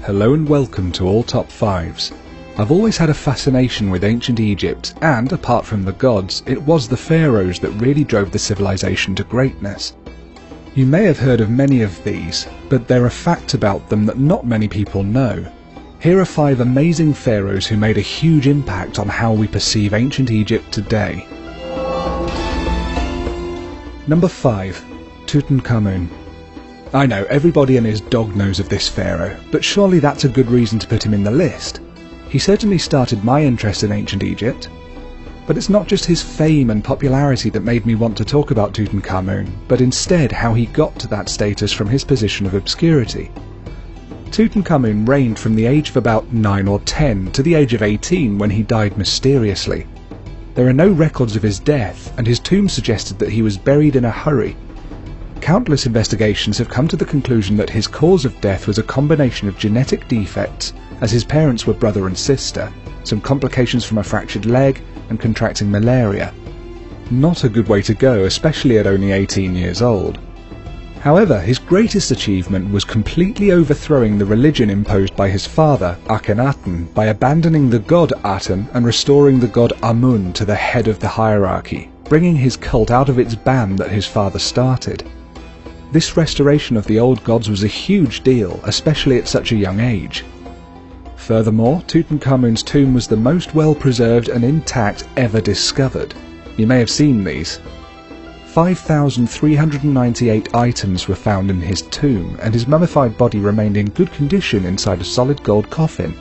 Hello and welcome to all Top 5s. I've always had a fascination with ancient Egypt, and apart from the gods, it was the pharaohs that really drove the civilization to greatness. You may have heard of many of these, but there are facts about them that not many people know. Here are 5 amazing pharaohs who made a huge impact on how we perceive ancient Egypt today. Number 5. Tutankhamun. I know, everybody and his dog knows of this pharaoh, but surely that's a good reason to put him in the list. He certainly started my interest in ancient Egypt. But it's not just his fame and popularity that made me want to talk about Tutankhamun, but instead how he got to that status from his position of obscurity. Tutankhamun reigned from the age of about 9 or 10 to the age of 18 when he died mysteriously. There are no records of his death, and his tomb suggested that he was buried in a hurry. Countless investigations have come to the conclusion that his cause of death was a combination of genetic defects, as his parents were brother and sister, some complications from a fractured leg, and contracting malaria. Not a good way to go, especially at only 18 years old. However, his greatest achievement was completely overthrowing the religion imposed by his father, Akhenaten, by abandoning the god Aten and restoring the god Amun to the head of the hierarchy, bringing his cult out of its ban that his father started. This restoration of the old gods was a huge deal, especially at such a young age. Furthermore, Tutankhamun's tomb was the most well-preserved and intact ever discovered. You may have seen these. 5,398 items were found in his tomb, and his mummified body remained in good condition inside a solid gold coffin.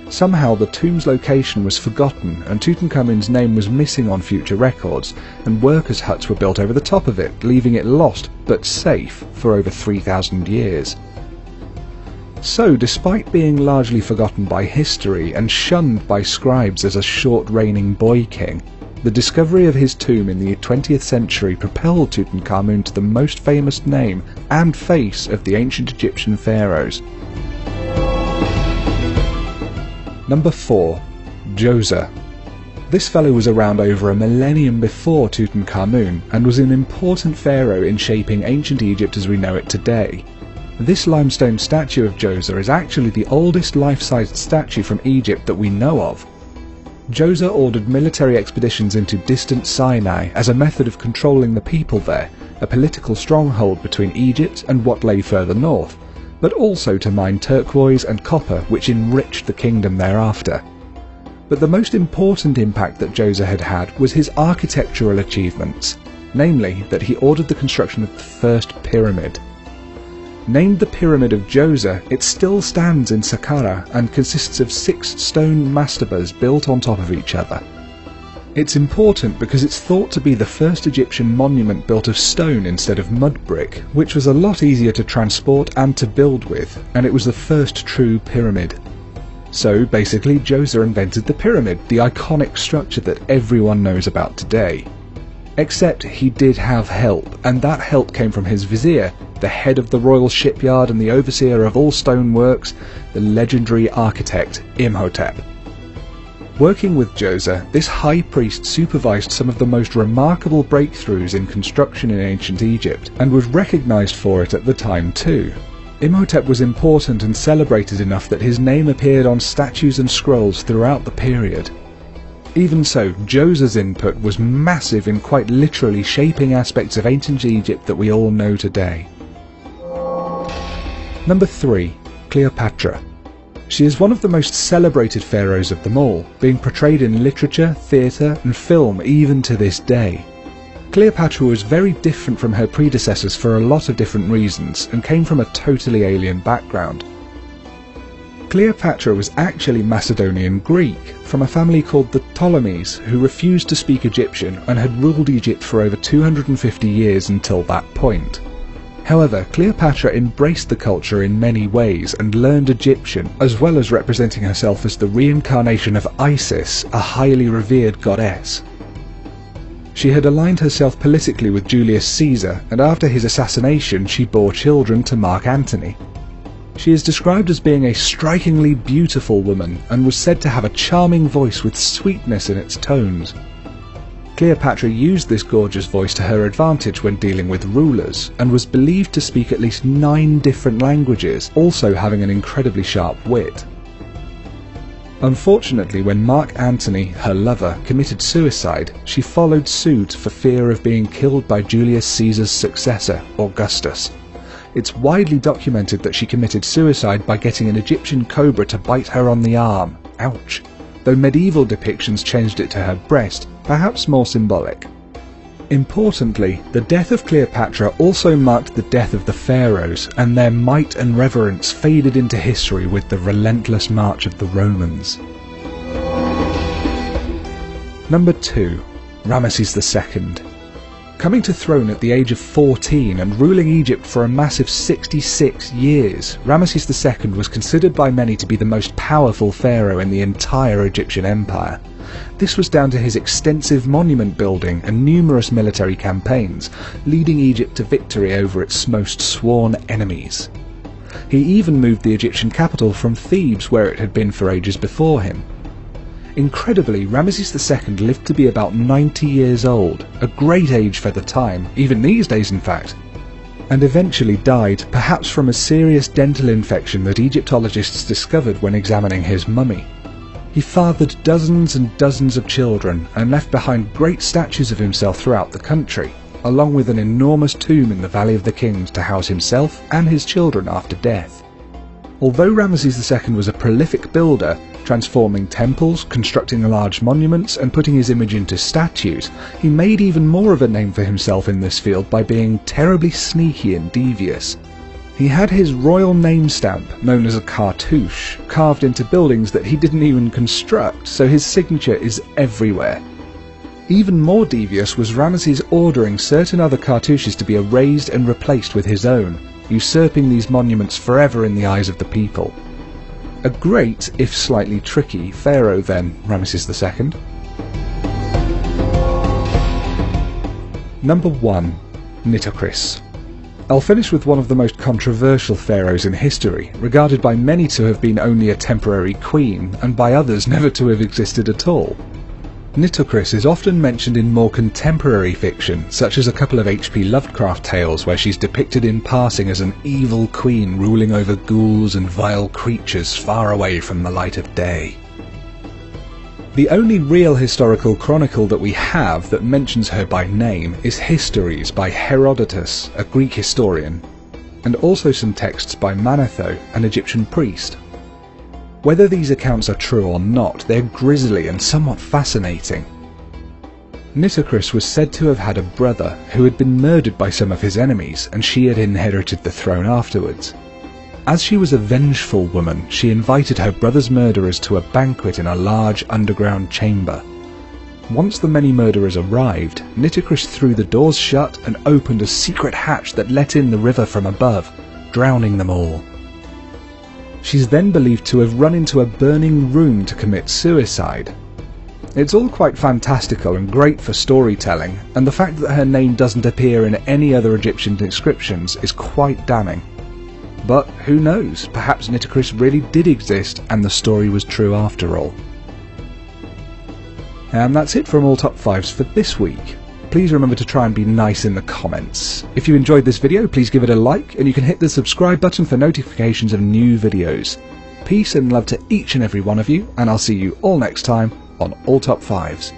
Somehow the tomb's location was forgotten, and Tutankhamun's name was missing on future records, and workers' huts were built over the top of it, leaving it lost but safe for over 3,000 years. So, despite being largely forgotten by history and shunned by scribes as a short-reigning boy king, the discovery of his tomb in the 20th century propelled Tutankhamun to the most famous name and face of the ancient Egyptian pharaohs. Number 4. Djoser. This fellow was around over a millennium before Tutankhamun and was an important pharaoh in shaping ancient Egypt as we know it today. This limestone statue of Djoser is actually the oldest life-sized statue from Egypt that we know of. Djoser ordered military expeditions into distant Sinai as a method of controlling the people there, a political stronghold between Egypt and what lay further north, but also to mine turquoise and copper, which enriched the kingdom thereafter. But the most important impact that Djoser had had was his architectural achievements, namely that he ordered the construction of the first pyramid. Named the Pyramid of Djoser, it still stands in Saqqara and consists of 6 stone mastabas built on top of each other. It's important because it's thought to be the first Egyptian monument built of stone instead of mud brick, which was a lot easier to transport and to build with, and it was the first true pyramid. So basically Djoser invented the pyramid, the iconic structure that everyone knows about today. Except he did have help, and that help came from his vizier, the head of the royal shipyard and the overseer of all stoneworks, the legendary architect Imhotep. Working with Djoser, this high priest supervised some of the most remarkable breakthroughs in construction in ancient Egypt, and was recognized for it at the time too. Imhotep was important and celebrated enough that his name appeared on statues and scrolls throughout the period. Even so, Djoser's input was massive in quite literally shaping aspects of ancient Egypt that we all know today. Number 3. Cleopatra. She is one of the most celebrated pharaohs of them all, being portrayed in literature, theatre and film even to this day. Cleopatra was very different from her predecessors for a lot of different reasons, and came from a totally alien background. Cleopatra was actually Macedonian Greek, from a family called the Ptolemies, who refused to speak Egyptian and had ruled Egypt for over 250 years until that point. However, Cleopatra embraced the culture in many ways and learned Egyptian, as well as representing herself as the reincarnation of Isis, a highly revered goddess. She had aligned herself politically with Julius Caesar, and after his assassination she bore children to Mark Antony. She is described as being a strikingly beautiful woman, and was said to have a charming voice with sweetness in its tones. Cleopatra used this gorgeous voice to her advantage when dealing with rulers, and was believed to speak at least 9 different languages, also having an incredibly sharp wit. Unfortunately, when Mark Antony, her lover, committed suicide, she followed suit for fear of being killed by Julius Caesar's successor, Augustus. It's widely documented that she committed suicide by getting an Egyptian cobra to bite her on the arm. Ouch! Though medieval depictions changed it to her breast, perhaps more symbolic. Importantly, the death of Cleopatra also marked the death of the pharaohs, and their might and reverence faded into history with the relentless march of the Romans. Number 2. Ramesses II. Coming to throne at the age of 14 and ruling Egypt for a massive 66 years, Ramesses II was considered by many to be the most powerful pharaoh in the entire Egyptian empire. This was down to his extensive monument building and numerous military campaigns, leading Egypt to victory over its most sworn enemies. He even moved the Egyptian capital from Thebes, where it had been for ages before him. Incredibly, Ramesses II lived to be about 90 years old, a great age for the time, even these days in fact, and eventually died, perhaps from a serious dental infection that Egyptologists discovered when examining his mummy. He fathered dozens and dozens of children and left behind great statues of himself throughout the country, along with an enormous tomb in the Valley of the Kings to house himself and his children after death. Although Ramesses II was a prolific builder, transforming temples, constructing large monuments and putting his image into statues, he made even more of a name for himself in this field by being terribly sneaky and devious. He had his royal name stamp, known as a cartouche, carved into buildings that he didn't even construct, so his signature is everywhere. Even more devious was Ramesses ordering certain other cartouches to be erased and replaced with his own, usurping these monuments forever in the eyes of the people. A great, if slightly tricky, pharaoh then, Ramesses II. Number 1. Nitocris. I'll finish with one of the most controversial pharaohs in history, regarded by many to have been only a temporary queen, and by others never to have existed at all. Nitocris is often mentioned in more contemporary fiction, such as a couple of H.P. Lovecraft tales where she's depicted in passing as an evil queen ruling over ghouls and vile creatures far away from the light of day. The only real historical chronicle that we have that mentions her by name is Histories by Herodotus, a Greek historian, and also some texts by Manetho, an Egyptian priest. Whether these accounts are true or not, they're grisly and somewhat fascinating. Nitocris was said to have had a brother who had been murdered by some of his enemies, and she had inherited the throne afterwards. As she was a vengeful woman, she invited her brother's murderers to a banquet in a large underground chamber. Once the many murderers arrived, Nitocris threw the doors shut and opened a secret hatch that let in the river from above, drowning them all. She's then believed to have run into a burning room to commit suicide. It's all quite fantastical and great for storytelling, and the fact that her name doesn't appear in any other Egyptian inscriptions is quite damning. But who knows, perhaps Nitocris really did exist and the story was true after all. And that's it from all top 5s for this week. Please remember to try and be nice in the comments. If you enjoyed this video, please give it a like, and you can hit the subscribe button for notifications of new videos. Peace and love to each and every one of you, and I'll see you all next time on All Top 5s.